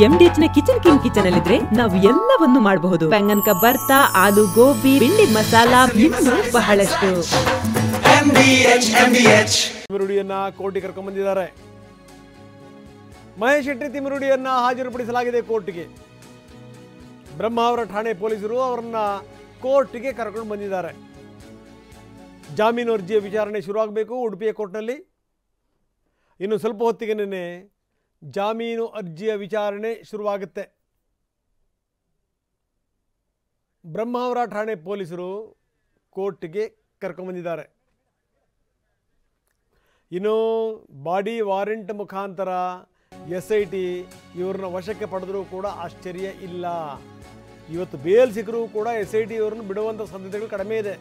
MDH ನ kitchen king kitchen ಅಲ್ಲಿದ್ರೆ ನಾವು ಎಲ್ಲವನ್ನು ಮಾಡಬಹುದು. ಬೆಂಗನ್ ಕಾ ಬರ್ತಾ, ಆಲೂ ಗೋಬಿ, ಭಿಂಡಿ ಮಸಾಲಾ, ಇನ್ನೂ ಬಹಳಷ್ಟು. MDH ತಿಮರುಡಿಯನ್ನ ಕೋರ್ಟಿಗೆ ಕರ್ಕೊಂಡು ಬಂದಿದ್ದಾರೆ. ಮಹೇಶ್ ಶೆಟ್ಟಿ ತಿಮರುಡಿಯನ್ನ ಹಾಜರುಪಡಿಸಲಾಗಿದೆ ಕೋರ್ಟ್ಗೆ. ಬ್ರಹ್ಮಾವರ ಠಾಣೆ ಪೊಲೀಸರು ಅವರನ್ನ ಕೋರ್ಟ್ಗೆ ಕರ್ಕೊಂಡು ಬಂದಿದ್ದಾರೆ. ಜಾಮೀನು ಅರ್ಜಿಯ ವಿಚಾರಣೆ ಶುರುವಾಗಬೇಕು ಉಡುಪಿಯ ಕೋರ್ಟ್ನಲ್ಲಿ. ಇನ್ನು ಸ್ವಲ್ಪ ಹೊತ್ತಿಗೆ ಜಾಮೀನು ಅರ್ಜಿಯ ವಿಚಾರಣೆ ಶುರುವಾಗುತ್ತೆ. ಬ್ರಹ್ಮಾವರ ಠಾಣೆ ಪೊಲೀಸರು ಕೋರ್ಟ್ಗೆ ಕರ್ಕೊಂಡ್ಬಂದಿದ್ದಾರೆ. ಇನ್ನು ಬಾಡಿ ವಾರೆಂಟ್ ಮುಖಾಂತರ SIT ಇವ್ರನ್ನ ವಶಕ್ಕೆ ಪಡೆದರೂ ಕೂಡ ಆಶ್ಚರ್ಯ ಇಲ್ಲ. ಇವತ್ತು ಬೇಲ್ ಸಿಕ್ಕರೂ ಕೂಡ SIT ಇವ್ರನ್ನ ಬಿಡುವಂಥ ಸಾಧ್ಯತೆಗಳು ಕಡಿಮೆ ಇದೆ.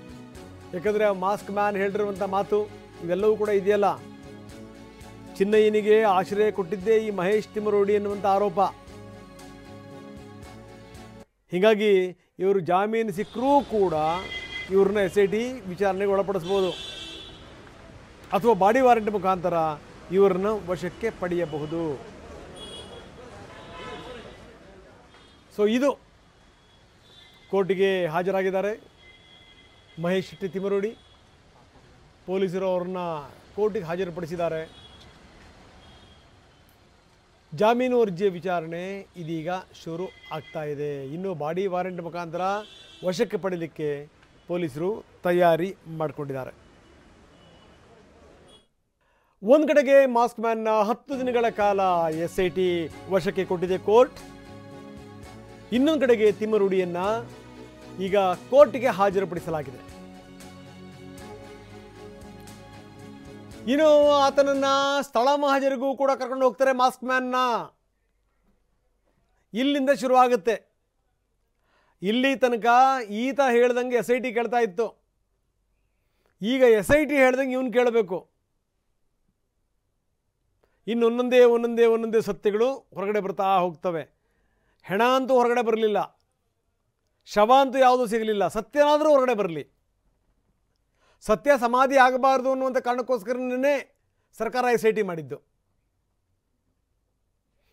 ಯಾಕಂದರೆ ಮಾಸ್ಕ್ ಮ್ಯಾನ್ ಹೇಳಿರುವಂಥ ಮಾತು ಇವೆಲ್ಲವೂ ಕೂಡ ಇದೆಯಲ್ಲ. ಚಿನ್ನಯ್ಯನಿಗೆ ಆಶ್ರಯ ಕೊಟ್ಟಿದ್ದೇ ಈ ಮಹೇಶ್ ತಿಮರೋಡಿ ಎನ್ನುವಂಥ ಆರೋಪ. ಹೀಗಾಗಿ ಇವರು ಜಾಮೀನು ಸಿಕ್ಕರೂ ಕೂಡ ಇವ್ರನ್ನ SIT ವಿಚಾರಣೆಗೆ ಒಳಪಡಿಸ್ಬೋದು ಅಥವಾ ಬಾಡಿ ವಾರೆಂಟ್ ಮುಖಾಂತರ ಇವರನ್ನು ವಶಕ್ಕೆ ಪಡೆಯಬಹುದು. ಸೊ ಇದು ಕೋರ್ಟಿಗೆ ಹಾಜರಾಗಿದ್ದಾರೆ ಮಹೇಶ್ ಶೆಟ್ಟಿ ತಿಮರೋಡಿ. ಪೊಲೀಸರು ಅವ್ರನ್ನ ಕೋರ್ಟಿಗೆ ಹಾಜರುಪಡಿಸಿದ್ದಾರೆ. ಜಾಮೀನು ಅರ್ಜಿಯ ವಿಚಾರಣೆ ಇದೀಗ ಶುರು ಆಗ್ತಾ ಇದೆ. ಇನ್ನು ಬಾಡಿ ವಾರೆಂಟ್ ಮುಖಾಂತರ ವಶಕ್ಕೆ ಪಡೆಯಲಿಕ್ಕೆ ಪೊಲೀಸರು ತಯಾರಿ ಮಾಡಿಕೊಂಡಿದ್ದಾರೆ. ಒಂದು ಕಡೆಗೆ ಮಾಸ್ಕ್ ಮ್ಯಾನ್ನ 10 ದಿನಗಳ ಕಾಲ SIT ವಶಕ್ಕೆ ಕೊಟ್ಟಿದೆ ಕೋರ್ಟ್. ಇನ್ನೊಂದು ಕಡೆಗೆ ತಿಮರುಡಿಯನ್ನ ಈಗ ಕೋರ್ಟ್ಗೆ ಹಾಜರುಪಡಿಸಲಾಗಿದೆ. ಇನ್ನು ಆತನನ್ನ ಸ್ಥಳ ಮಹಾಜರಿಗೂ ಕೂಡ ಕರ್ಕೊಂಡು ಹೋಗ್ತಾರೆ ಮಾಸ್ಕ್ ಮ್ಯಾನ್ನ. ಇಲ್ಲಿಂದ ಶುರುವಾಗುತ್ತೆ. ಇಲ್ಲಿ ತನಕ ಈತ ಹೇಳ್ದಂಗೆ SIT ಕೇಳ್ತಾ ಇತ್ತು. ಈಗ SIT ಹೇಳ್ದಂಗೆ ಇವನು ಕೇಳಬೇಕು. ಇನ್ನು ಒಂದೊಂದೇ ಸತ್ಯಗಳು ಹೊರಗಡೆ ಬರ್ತಾ ಹೋಗ್ತವೆ. ಹೆಣ ಅಂತೂ ಹೊರಗಡೆ ಬರಲಿಲ್ಲ, ಶವ ಅಂತೂ ಯಾವುದೂ ಸಿಗಲಿಲ್ಲ. ಸತ್ಯನಾದರೂ ಹೊರಗಡೆ ಬರಲಿ. ಸತ್ಯ ಸಮಾಧಿ ಆಗಬಾರ್ದು ಅನ್ನುವಂಥ ಕಾರಣಕ್ಕೋಸ್ಕರನೇ ಸರ್ಕಾರ SIT ಮಾಡಿದ್ದು.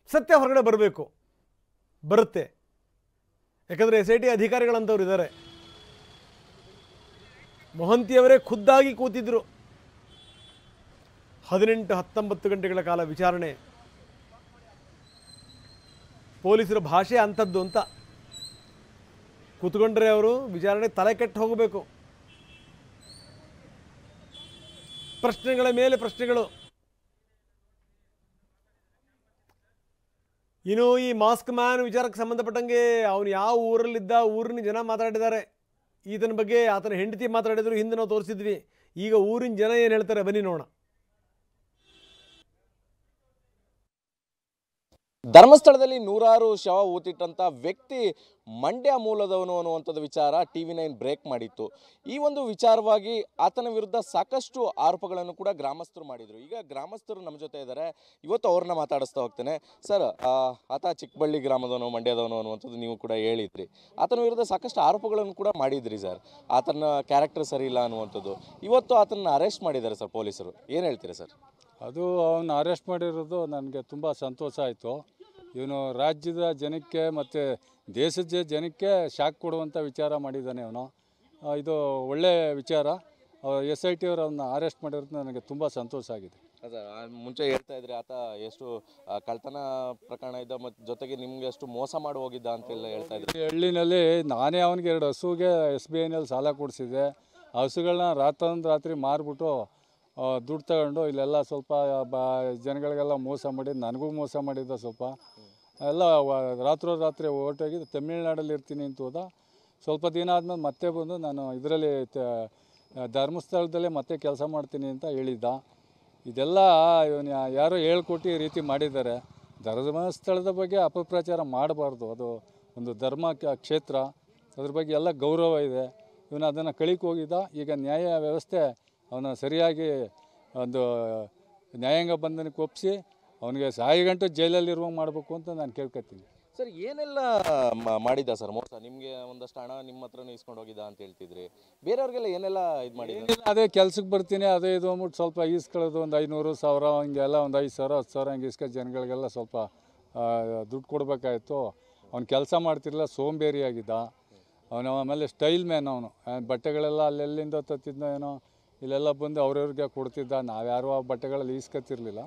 ಸತ್ಯ ಹೊರಗಡೆ ಬರಬೇಕು, ಬರುತ್ತೆ. ಯಾಕಂದರೆ SIT ಅಧಿಕಾರಿಗಳಂಥವ್ರು ಇದ್ದಾರೆ. ಮೊಹಂತಿಯವರೇ ಖುದ್ದಾಗಿ ಕೂತಿದ್ರು. 18-19 ಗಂಟೆಗಳ ಕಾಲ ವಿಚಾರಣೆ. ಪೊಲೀಸರ ಭಾಷೆ ಅಂಥದ್ದು ಅಂತ ಕೂತ್ಕೊಂಡ್ರೆ ಅವರು ವಿಚಾರಣೆ ತಲೆ ಕೆಟ್ಟು ಹೋಗಬೇಕು. ಪ್ರಶ್ನೆಗಳ ಮೇಲೆ ಪ್ರಶ್ನೆಗಳು. ಇನ್ನು ಈ ಮಾಸ್ಕ್ ಮ್ಯಾನ್ ವಿಚಾರಕ್ಕೆ ಸಂಬಂಧಪಟ್ಟಂಗೆ ಅವನು ಯಾವ ಊರಲ್ಲಿದ್ದ, ಊರಿನ ಜನ ಮಾತಾಡಿದ್ದಾರೆ. ಈತನ ಬಗ್ಗೆ ಆತನ ಹೆಂಡತಿ ಮಾತಾಡಿದ್ರು, ಹಿಂದೆ ನಾವು ತೋರಿಸಿದ್ವಿ. ಈಗ ಊರಿನ ಜನ ಏನು ಹೇಳ್ತಾರೆ ಬನ್ನಿ ನೋಡೋಣ. ಧರ್ಮಸ್ಥಳದಲ್ಲಿ ನೂರಾರು ಶವ ಊತಿಟ್ಟಂಥ ವ್ಯಕ್ತಿ ಮಂಡ್ಯ ಮೂಲದವನು ಅನ್ನುವಂಥದ್ದು ವಿಚಾರ TV9 ಬ್ರೇಕ್ ಮಾಡಿತ್ತು. ಈ ಒಂದು ವಿಚಾರವಾಗಿ ಆತನ ವಿರುದ್ಧ ಸಾಕಷ್ಟು ಆರೋಪಗಳನ್ನು ಕೂಡ ಗ್ರಾಮಸ್ಥರು ಮಾಡಿದರು. ಈಗ ಗ್ರಾಮಸ್ಥರು ನಮ್ಮ ಜೊತೆ ಇದ್ದಾರೆ. ಇವತ್ತು ಅವ್ರನ್ನ ಮಾತಾಡಿಸ್ತಾ ಹೋಗ್ತೇನೆ. ಸರ್, ಆತ ಚಿಕ್ಕಬಳ್ಳಿ ಗ್ರಾಮದವನು, ಮಂಡ್ಯದವನು ಅನ್ನುವಂಥದ್ದು ನೀವು ಕೂಡ ಹೇಳಿದ್ರಿ. ಆತನ ವಿರುದ್ಧ ಸಾಕಷ್ಟು ಆರೋಪಗಳನ್ನು ಕೂಡ ಮಾಡಿದ್ರಿ ಸರ್. ಆತನ ಕ್ಯಾರೆಕ್ಟರ್ ಸರಿ ಇಲ್ಲ ಅನ್ನುವಂಥದ್ದು. ಇವತ್ತು ಆತನ ಅರೆಸ್ಟ್ ಮಾಡಿದ್ದಾರೆ ಸರ್ ಪೊಲೀಸರು. ಏನು ಹೇಳ್ತೀರಾ ಸರ್? ಅದು ಅವನ್ನ ಅರೆಸ್ಟ್ ಮಾಡಿರೋದು ನನಗೆ ತುಂಬ ಸಂತೋಷ ಆಯಿತು. ಇವನು ರಾಜ್ಯದ ಜನಕ್ಕೆ ಮತ್ತು ದೇಶದ ಜನಕ್ಕೆ ಶಾಕ್ ಕೊಡುವಂಥ ವಿಚಾರ ಮಾಡಿದ್ದಾನೆ ಅವನು. ಇದು ಒಳ್ಳೆಯ ವಿಚಾರ. SIT ಅವರು ಅವನ್ನ ಅರೆಸ್ಟ್ ಮಾಡಿರೋದು ನನಗೆ ತುಂಬ ಸಂತೋಷ ಆಗಿದೆ. ಮುಂಚೆ ಹೇಳ್ತಾ ಇದ್ರಿ ಆತ ಎಷ್ಟು ಕಳ್ತನ ಪ್ರಕರಣ ಇದ್ದ ಮತ್ತು ಜೊತೆಗೆ ನಿಮ್ಗೆ ಎಷ್ಟು ಮೋಸ ಮಾಡಿ ಹೋಗಿದ್ದ ಅಂತೆಲ್ಲ ಹೇಳ್ತಾ ಇದ್ರಿ. ಹಳ್ಳಿನಲ್ಲಿ ನಾನೇ ಅವನಿಗೆ 2 ಹಸುಗೆ SBIನಲ್ಲಿ ಸಾಲ ಕೊಡಿಸಿದ್ದೆ. ಹಸುಗಳನ್ನ ರಾತ್ರಿ ಮಾರಿಬಿಟ್ಟು ದುಡ್ಡು ತಗೊಂಡು ಇಲ್ಲೆಲ್ಲ ಸ್ವಲ್ಪ ಜನಗಳಿಗೆಲ್ಲ ಮೋಸ ಮಾಡಿದ್ದು, ನನಗೂ ಮೋಸ ಮಾಡಿದ್ದ. ಸ್ವಲ್ಪ ಎಲ್ಲ ರಾತ್ರಿ ಹೊರಟೋಗಿ ತಮಿಳ್ನಾಡಲ್ಲಿ ಇರ್ತೀನಿ ಅಂತ ಹೋದ. ಸ್ವಲ್ಪ ದಿನ ಆದಮೇಲೆ ಮತ್ತೆ ಬಂದು ನಾನು ಇದರಲ್ಲಿ ಧರ್ಮಸ್ಥಳದಲ್ಲೇ ಮತ್ತೆ ಕೆಲಸ ಮಾಡ್ತೀನಿ ಅಂತ ಹೇಳಿದ್ದ. ಇದೆಲ್ಲ ಇವನು ಯಾರೋ ಹೇಳ್ಕೊಟ್ಟು ಈ ರೀತಿ ಮಾಡಿದ್ದಾರೆ. ಧರ್ಮಸ್ಥಳದ ಬಗ್ಗೆ ಅಪಪ್ರಚಾರ ಮಾಡಬಾರ್ದು. ಅದು ಒಂದು ಧರ್ಮ ಕ್ಷೇತ್ರ, ಅದ್ರ ಬಗ್ಗೆ ಎಲ್ಲ ಗೌರವ ಇದೆ. ಇವನು ಅದನ್ನು ಕಳಿಕೆ ಹೋಗಿದ್ದ. ಈಗ ನ್ಯಾಯ ವ್ಯವಸ್ಥೆ ಅವನ ಸರಿಯಾಗಿ ಒಂದು ನ್ಯಾಯಾಂಗ ಬಂಧನಕ್ಕೆ ಒಪ್ಪಿಸಿ ಅವನಿಗೆ ಸಾಯಿಗಂಟು ಜೈಲಲ್ಲಿರುವಂಗೆ ಮಾಡಬೇಕು ಅಂತ ನಾನು ಕೇಳ್ಕೊತೀನಿ. ಸರ್, ಏನೆಲ್ಲ ಮಾಡಿದ್ದ ಸರ್ ಮೋಸ? ನಿಮಗೆ ಒಂದಷ್ಟು ಹಣ ನಿಮ್ಮ ಹತ್ರನೇ ಇಸ್ಕೊಂಡು ಹೋಗಿದ್ದ ಅಂತ ಹೇಳ್ತಿದ್ರಿ. ಬೇರೆಯವ್ರಿಗೆಲ್ಲ ಏನೆಲ್ಲ ಇದು ಮಾಡಿದ್ರಿ? ಅದೇ ಕೆಲ್ಸಕ್ಕೆ ಬರ್ತೀನಿ, ಅದೇ ಇದು ಅಂದ್ಬಿಟ್ಟು ಸ್ವಲ್ಪ ಈಸ್ಕೊಳ್ಳೋದು. ಒಂದು 500, 1000 ಹಿಂಗೆಲ್ಲ, ಒಂದು 5,000, 10,000 ಹಂಗೆ ಇಸ್ಕೊಂಡು ಜನಗಳಿಗೆಲ್ಲ ಸ್ವಲ್ಪ ದುಡ್ಡು ಕೊಡಬೇಕಾಯ್ತು. ಅವ್ನು ಕೆಲಸ ಮಾಡ್ತಿರಲಿಲ್ಲ, ಸೋಂಬೇರಿಯಾಗಿದ್ದ ಅವನು. ಆಮೇಲೆ ಸ್ಟೈಲ್ ಮ್ಯಾನ್ ಅವನು. ಬಟ್ಟೆಗಳೆಲ್ಲ ಅಲ್ಲೆಲ್ಲಿಂದ ತತ್ತಿದ್ದ ಏನೋ ಇಲ್ಲೆಲ್ಲ ಬಂದು ಅವ್ರವ್ರಿಗೆ ಕೊಡ್ತಿದ್ದ. ನಾವ್ಯಾರು ಆ ಬಟ್ಟೆಗಳಲ್ಲಿ ಈಸ್ಕೊತಿರ್ಲಿಲ್ಲ.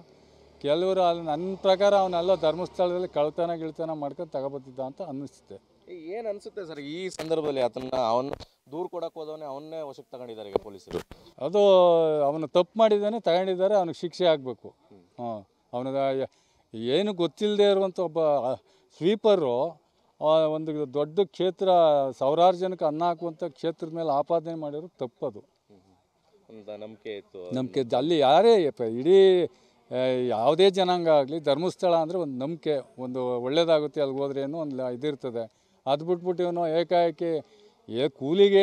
ಕೆಲವರು ಅಲ್ಲಿ ನನ್ನ ಪ್ರಕಾರ ಅವನೆಲ್ಲ ಧರ್ಮಸ್ಥಳದಲ್ಲಿ ಗಿಳ್ತನ ಮಾಡ್ಕೊಂಡು ತಗೊಬತ್ತಿದ್ದ ಅಂತ ಅನ್ನಿಸುತ್ತೆ. ಏನು ಅನಿಸುತ್ತೆ ಸರ್ ಈ ಸಂದರ್ಭದಲ್ಲಿ? ಅವನು ದೂರು ಕೊಡಕ್ಕೆ ಹೋದವನೇ ಅವನ್ನೇ ವಶಕ್ಕೆ ತಗೊಂಡಿದ್ದಾರೆ ಈಗ ಪೊಲೀಸರು. ಅದು ಅವನು ತಪ್ಪು ಮಾಡಿದ್ದಾನೆ, ತಗೊಂಡಿದ್ದಾರೆ, ಅವನಿಗೆ ಶಿಕ್ಷೆ ಆಗಬೇಕು. ಅವನಿಗೆ ಏನು ಗೊತ್ತಿಲ್ಲದೆ ಇರುವಂಥ ಒಬ್ಬ ಸ್ವೀಪರು ಒಂದು ದೊಡ್ಡ ಕ್ಷೇತ್ರ, ಸಾವಿರಾರು ಜನಕ್ಕೆ ಅನ್ನ ಹಾಕುವಂಥ ಕ್ಷೇತ್ರದ ಮೇಲೆ ಆಪಾದನೆ ಮಾಡಿರೋದು ತಪ್ಪದು. ನಂಬಿಕೆ ಇತ್ತು, ನಂಬಿಕೆ ಅಲ್ಲಿ ಯಾರೇ ಇಡೀ ಯಾವುದೇ ಜನಾಂಗ ಆಗಲಿ ಧರ್ಮಸ್ಥಳ ಅಂದರೆ ಒಂದು ನಂಬಿಕೆ, ಒಂದು ಒಳ್ಳೇದಾಗುತ್ತೆ ಅಲ್ಲಿಗೆ ಹೋದ್ರೆ ಏನೋ ಒಂದು ಇದಿರ್ತದೆ. ಅದು ಬಿಟ್ಬಿಟ್ಟು ಇವನು ಏಕಾಏಕಿ ಕೂಲಿಗೆ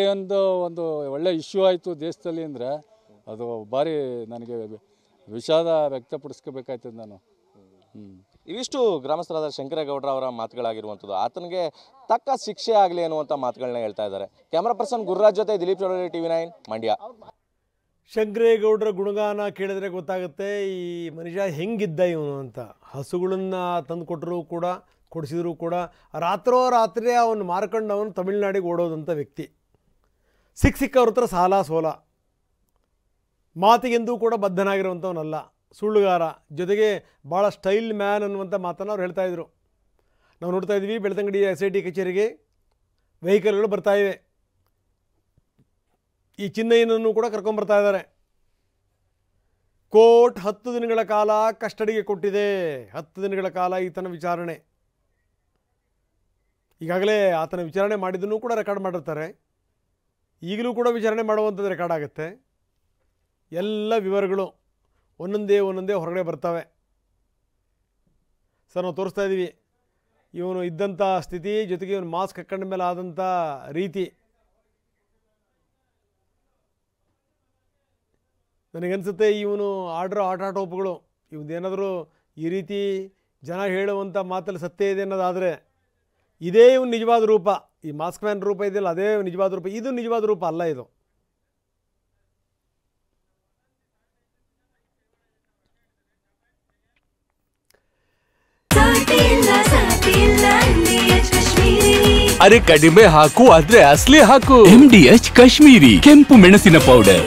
ಒಂದು ಒಳ್ಳೆ ಇಶ್ಯೂ ಆಯಿತು ದೇಶದಲ್ಲಿ ಅಂದರೆ ಅದು ಭಾರಿ ನನಗೆ ವಿಷಾದ ವ್ಯಕ್ತಪಡಿಸ್ಕೋಬೇಕಾಯ್ತದೆ ನಾನು. ಇವಿಷ್ಟು ಗ್ರಾಮಸ್ಥರಾದ ಶಂಕರೇಗೌಡರ ಅವರ ಮಾತುಗಳಾಗಿರುವಂಥದ್ದು. ಆತನಿಗೆ ತಕ್ಕ ಶಿಕ್ಷೆ ಆಗಲಿ ಅನ್ನುವಂಥ ಮಾತುಗಳನ್ನ ಹೇಳ್ತಾ ಇದ್ದಾರೆ. ಕ್ಯಾಮ್ರಾ ಪರ್ಸನ್ ಗುರುರಾಜ್ ಜೊತೆ ದಿಲೀಪ್ ಚೌಡರಿ, TV9 ಮಂಡ್ಯ. ಶಂಕರೇಗೌಡರ ಗುಣಗಾನ ಕೇಳಿದ್ರೆ ಗೊತ್ತಾಗುತ್ತೆ ಈ ಮನುಷ್ಯ ಹೆಂಗಿದ್ದ ಇವನು ಅಂತ. ಹಸುಗಳನ್ನು ತಂದು ಕೊಡಿಸಿದ್ರು ಕೂಡ ರಾತ್ರಿ ಅವನು ಮಾರ್ಕೊಂಡು ಅವನು ತಮಿಳ್ನಾಡಿಗೆ ಓಡೋದಂಥ ವ್ಯಕ್ತಿ. ಸಿಕ್ಕವ್ರ ಹತ್ರ ಸಾಲ ಸೋಲ, ಮಾತಿಗೆಂದೂ ಕೂಡ ಬದ್ಧನಾಗಿರುವಂಥವನಲ್ಲ, ಸುಳ್ಳುಗಾರ, ಜೊತೆಗೆ ಭಾಳ ಸ್ಟೈಲ್ ಮ್ಯಾನ್ ಅನ್ನುವಂಥ ಮಾತನ್ನು ಅವ್ರು ಹೇಳ್ತಾಯಿದ್ರು. ನಾವು ನೋಡ್ತಾ ಇದ್ವಿ ಬೆಳ್ತಂಗಡಿ SIT ಕಚೇರಿಗೆ ವೆಹಿಕಲ್ಗಳು ಬರ್ತಾಯಿವೆ. ಈ ಚಿನ್ನಯ್ಯನನ್ನು ಕೂಡ ಕರ್ಕೊಂಬರ್ತಾ ಇದ್ದಾರೆ. ಕೋರ್ಟ್ 10 ದಿನಗಳ ಕಾಲ ಕಸ್ಟಡಿಗೆ ಕೊಟ್ಟಿದೆ. 10 ದಿನಗಳ ಕಾಲ ಈತನ ವಿಚಾರಣೆ. ಈಗಾಗಲೇ ಆತನ ವಿಚಾರಣೆ ಮಾಡಿದ್ದನ್ನು ಕೂಡ ರೆಕಾರ್ಡ್ ಮಾಡಿರ್ತಾರೆ. ಈಗಲೂ ಕೂಡ ವಿಚಾರಣೆ ಮಾಡುವಂಥದ್ದು ರೆಕಾರ್ಡ್ ಆಗುತ್ತೆ. ಎಲ್ಲ ವಿವರಗಳು ಒಂದೊಂದೇ ಹೊರಗಡೆ ಬರ್ತವೆ. ಸರ್ ನಾವು ತೋರಿಸ್ತಾ ಇದ್ದೀವಿ ಇವನು ಇದ್ದಂಥ ಸ್ಥಿತಿ, ಜೊತೆಗೆ ಇವನು ಮಾಸ್ಕ್ ಹಾಕೊಂಡ ಮೇಲೆ ಆದಂಥ ರೀತಿ. ನನಗನ್ಸುತ್ತೆ ಇವನು ಆಡಿರೋ ಆಟಾಟೋಪುಗಳು, ಇವನೇನಾದರೂ ಈ ರೀತಿ ಜನ ಹೇಳುವಂಥ ಮಾತಲ್ಲಿ ಸತ್ಯ ಇದೆ ಅನ್ನೋದಾದರೆ ಇದೇ ಇವನು ನಿಜವಾದ ರೂಪ. ಈ ಮಾಸ್ಕ್ ಮ್ಯಾನ್ ರೂಪ ಇದೆಯಲ್ಲ ಅದೇ ನಿಜವಾದ ರೂಪ. ಇದು ನಿಜವಾದ ರೂಪ ಅಲ್ಲ ಇದು. ಅರೆ ಕಡಿಮೆ ಹಾಕು ಆದ್ರೆ ಅಸಲಿ ಹಾಕು. MDH ಕಾಶ್ಮೀರಿ ಕೆಂಪು ಮೆಣಸಿನ ಪೌಡರ್.